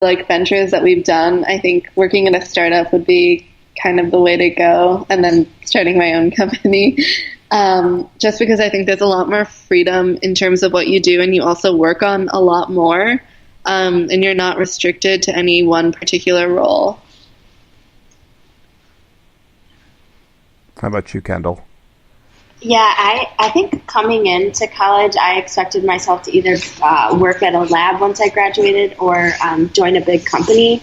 like ventures that we've done, I think working in a startup would be kind of the way to go, and then starting my own company. Just because I think there's a lot more freedom in terms of what you do, and you also work on a lot more, and you're not restricted to any one particular role. How about you, Kendall? Yeah, I think coming into college, I expected myself to either work at a lab once I graduated or join a big company.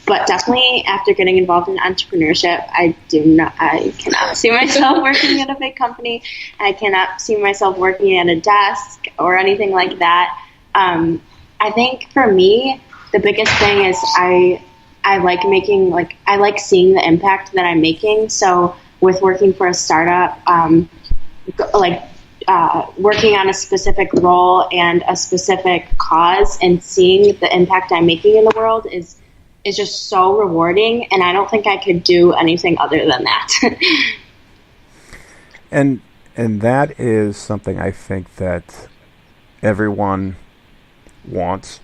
But definitely after getting involved in entrepreneurship, I cannot see myself working at a big company. I cannot see myself working at a desk or anything like that. I think for me, the biggest thing is I like making, I like seeing the impact that I'm making. So with working for a startup, working on a specific role and a specific cause and seeing the impact I'm making in the world is just so rewarding, and I don't think I could do anything other than that. and that is something I think that everyone wants.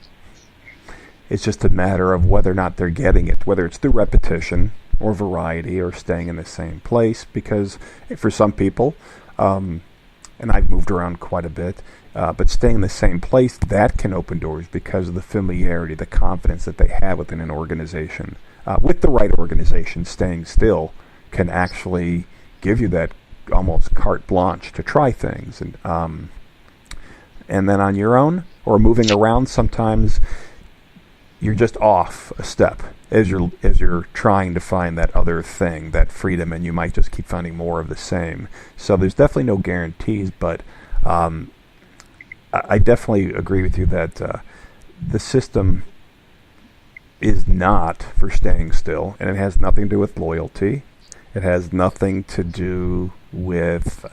It's just a matter of whether or not they're getting it, whether it's through repetition or variety or staying in the same place. Because for some people, and I've moved around quite a bit, but staying in the same place, that can open doors because of the familiarity, the confidence that they have within an organization. With the right organization, staying still can actually give you that almost carte blanche to try things. And then on your own or moving around, sometimes you're just off a step as you're trying to find that other thing, that freedom, and you might just keep finding more of the same. So there's definitely no guarantees, but I definitely agree with you that the system is not for staying still, and it has nothing to do with loyalty. It has nothing to do with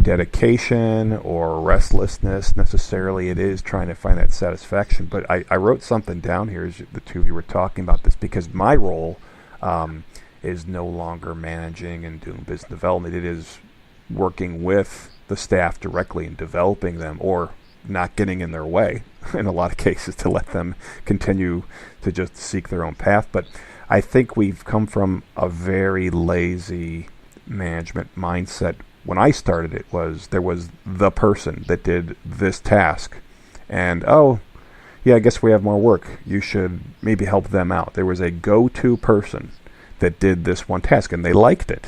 dedication or restlessness necessarily. It is trying to find that satisfaction. But I wrote something down here as the two of you were talking about this, because my role is no longer managing and doing business development. It is working with the staff directly and developing them, or not getting in their way in a lot of cases to let them continue to just seek their own path. But I think we've come from a very lazy management mindset. When I started, there was the person that did this task, and yeah, I guess we have more work. You should maybe help them out. There was a go-to person that did this one task, and they liked it.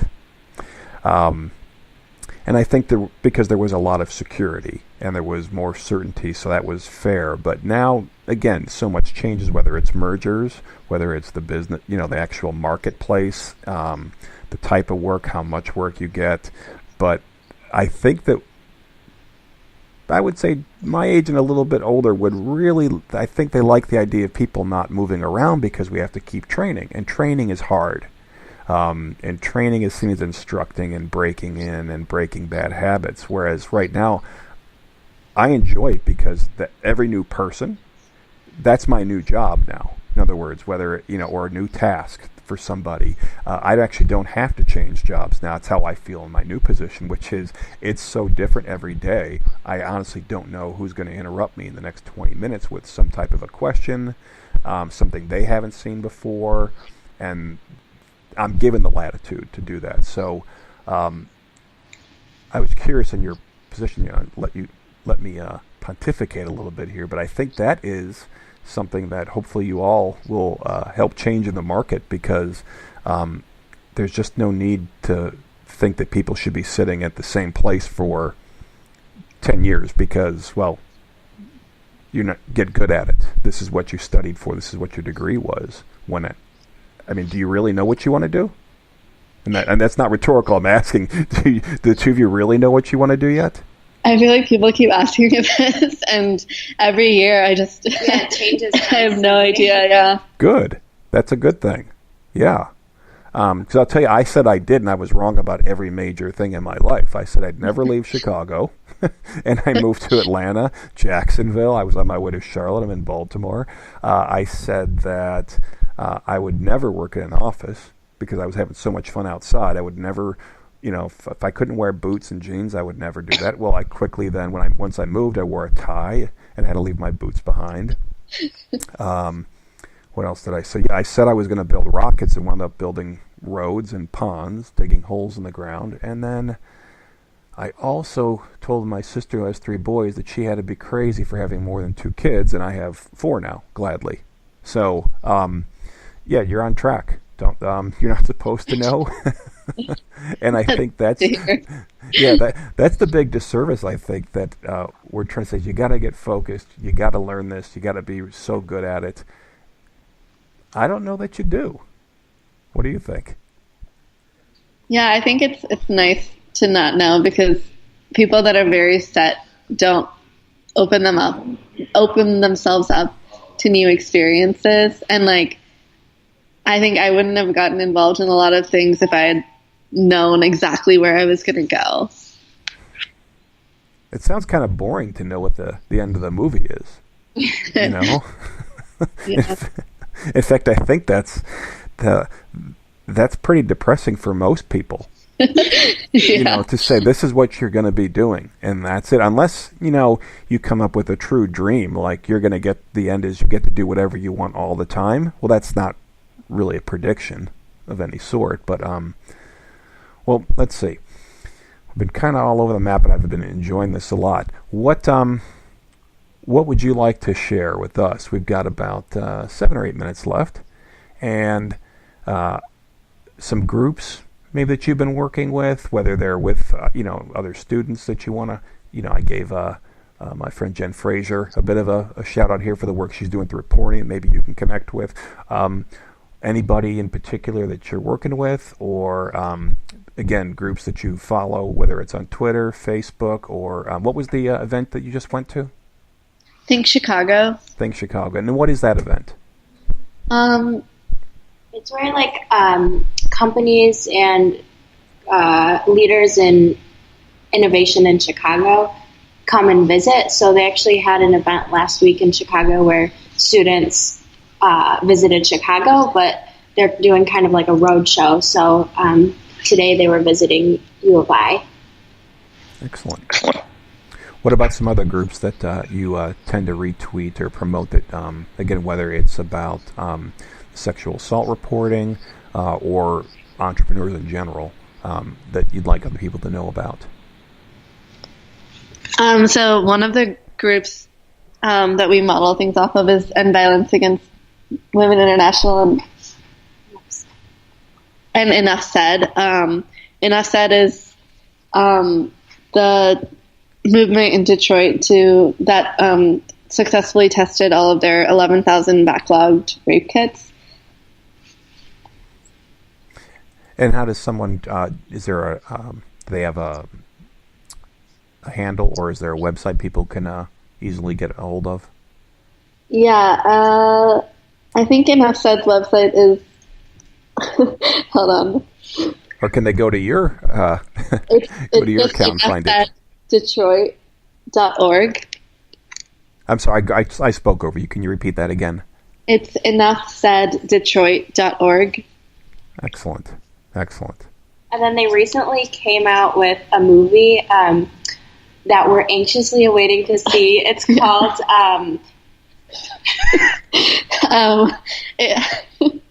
And I think because there was a lot of security and there was more certainty, so that was fair. But now, again, so much changes, whether it's mergers, whether it's the business, the actual marketplace, the type of work, how much work you get. But I think that I would say my age and a little bit older I think they like the idea of people not moving around, because we have to keep training, and training is hard. And training is seen as instructing and breaking in and breaking bad habits. Whereas right now, I enjoy it because every new person, that's my new job now. In other words, whether, or a new task for somebody, I actually don't have to change jobs now. It's how I feel in my new position, which is it's so different every day. I honestly don't know who's going to interrupt me in the next 20 minutes with some type of a question, something they haven't seen before, and I'm given the latitude to do that. So I was curious in your position, let me pontificate a little bit here, but I think that is something that hopefully you all will help change in the market, because there's just no need to think that people should be sitting at the same place for 10 years because, well, you get good at it. This is what you studied for. This is what your degree was. Do you really know what you want to do? And that's not rhetorical. I'm asking, do the two of you really know what you want to do yet? I feel like people keep asking me this, and every year it changes. I have no idea. Yeah. Good. That's a good thing. Yeah. Because I'll tell you, I said I did, and I was wrong about every major thing in my life. I said I'd never leave Chicago, and I moved to Atlanta, Jacksonville. I was on my way to Charlotte. I'm in Baltimore. I said that I would never work in an office because I was having so much fun outside. I would never, if I couldn't wear boots and jeans, I would never do that. Well, I quickly then, once I moved, I wore a tie and had to leave my boots behind. What else did I say? Yeah, I said I was going to build rockets and wound up building roads and ponds, digging holes in the ground. And then I also told my sister who has 3 boys that she had to be crazy for having more than 2 kids, and I have 4 now, gladly. So, yeah, you're on track. Don't you're not supposed to know. And I think that's that's the big disservice. I think that we're trying to say you got to get focused, you got to learn this, you got to be so good at it. I don't know that you do. What do you think? Yeah, I think it's nice to not know, because people that are very set don't open themselves up to new experiences. And like, I think I wouldn't have gotten involved in a lot of things if I had known exactly where I was going to go. It sounds kind of boring to know what the end of the movie is. You know? Yeah. In fact, I think that's pretty depressing for most people. You know, to say this is what you're going to be doing, and that's it. Unless, you know, you come up with a true dream, like you're going to get, the end is you get to do whatever you want all the time. Well, that's not really a prediction of any sort. But, well, let's see. I've been kind of all over the map, and I've been enjoying this a lot. What would you like to share with us? We've got about 7 or 8 minutes left, and some groups maybe that you've been working with, whether they're with other students that you want to. I gave my friend Jen Frazier a bit of a shout out here for the work she's doing through reporting that maybe you can connect with. Anybody in particular that you're working with, or again, groups that you follow, whether it's on Twitter, Facebook, or what was the event that you just went to? Think Chicago. Think Chicago. And what is that event? It's where like companies and leaders in innovation in Chicago come and visit. So they actually had an event last week in Chicago where students visited Chicago, but they're doing kind of like a road show. So today they were visiting U of I. Excellent. What about some other groups that you tend to retweet or promote that, again, whether it's about sexual assault reporting or entrepreneurs in general, that you'd like other people to know about? So one of the groups that we model things off of is End Violence Against Women International and Enough Said. Enough Said is the movement in Detroit that successfully tested all of their 11,000 backlogged rape kits. And how does someone, is there do they have a handle, or is there a website people can easily get a hold of? Yeah, I think Enough Said's website is, hold on. Or can they go to your, go to your account and find it? Detroit.org. I'm sorry, I spoke over you. Can you repeat that again? It's enoughsaiddetroit.org. Excellent. And then they recently came out with a movie that we're anxiously awaiting to see. It's called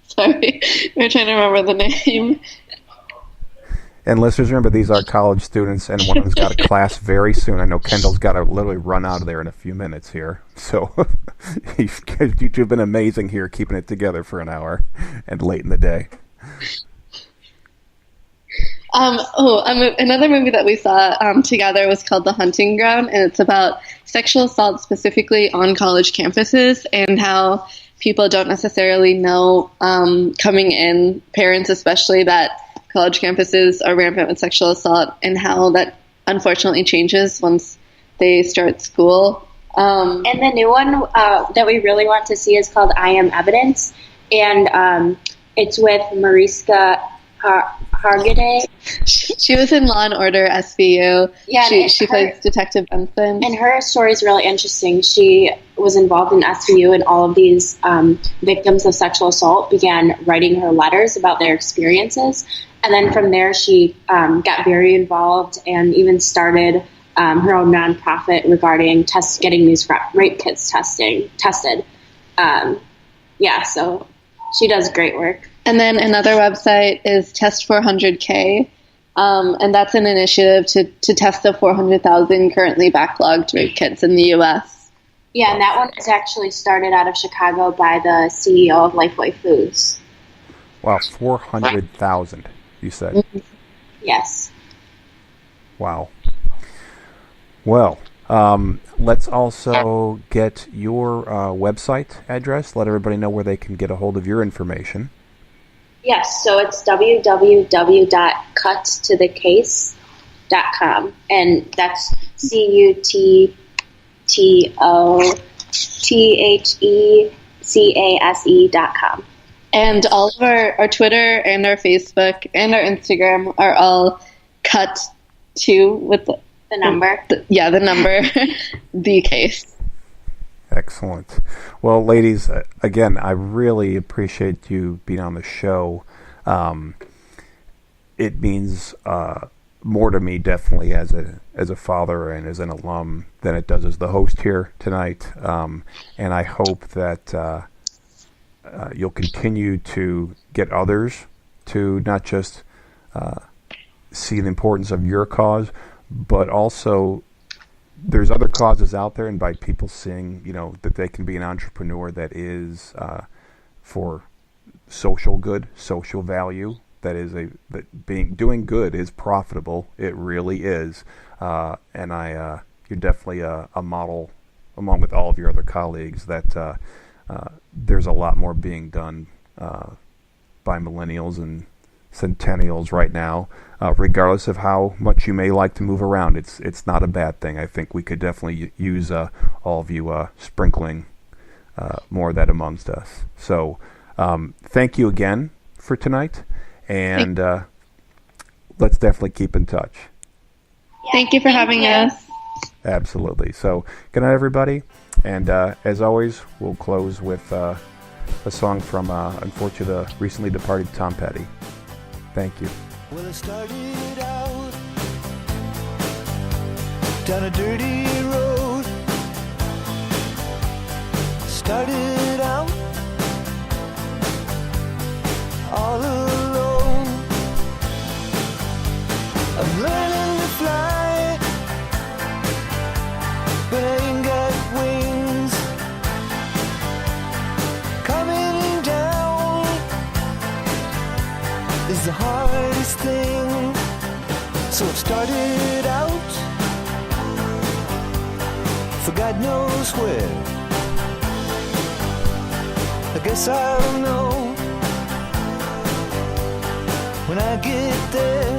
sorry, we're trying to remember the name. And listeners, remember, these are college students, and one of them's got a class very soon. I know Kendall's got to literally run out of there in a few minutes here. So you've been amazing here, keeping it together for an hour and late in the day. Another movie that we saw together was called The Hunting Ground, and it's about sexual assault specifically on college campuses and how people don't necessarily know coming in, parents especially, that college campuses are rampant with sexual assault, and how that unfortunately changes once they start school. And the new one that we really want to see is called I Am Evidence, and it's with Mariska Hargitay. She was in Law and Order SVU. Yeah, she plays Detective Benson. And her story is really interesting. She was involved in SVU, and all of these victims of sexual assault began writing her letters about their experiences. And then from there, she got very involved and even started her own nonprofit regarding getting these rape kits tested. So she does great work. And then another website is Test 400K, and that's an initiative to test the 400,000 currently backlogged rape kits in the U.S. Yeah, and that one is actually started out of Chicago by the CEO of Lifeway Foods. Wow, 400,000, you said? Mm-hmm. Yes. Wow. Well, let's also get your website address. Let everybody know where they can get a hold of your information. Yes, so it's www.cuttothecase.com, and that's CUTTOTHECASE.com. And all of our Twitter and our Facebook and our Instagram are all cut to with the number. The number, the case. Excellent. Well, ladies, again, I really appreciate you being on the show. It means more to me, definitely, as a father and as an alum than it does as the host here tonight. And I hope that you'll continue to get others to not just see the importance of your cause, but also there's other causes out there, and by people seeing, that they can be an entrepreneur that is for social good, social value, doing good is profitable. It really is. And you're definitely a model, along with all of your other colleagues, that there's a lot more being done by millennials and centennials right now, regardless of how much you may like to move around. It's not a bad thing. I think we could definitely use all of you sprinkling more of that amongst us. So thank you again for tonight, and let's definitely keep in touch. Thank you for having us. Absolutely. So good night, everybody, and as always, we'll close with a song from unfortunately the recently departed Tom Petty. Thank you. Well, it started out down a dirty road. Started out all alone. I'm learning to fly, but I ain't got wings. Coming down is the hardest thing. So it started out for God knows where. I guess I'll know when I get there.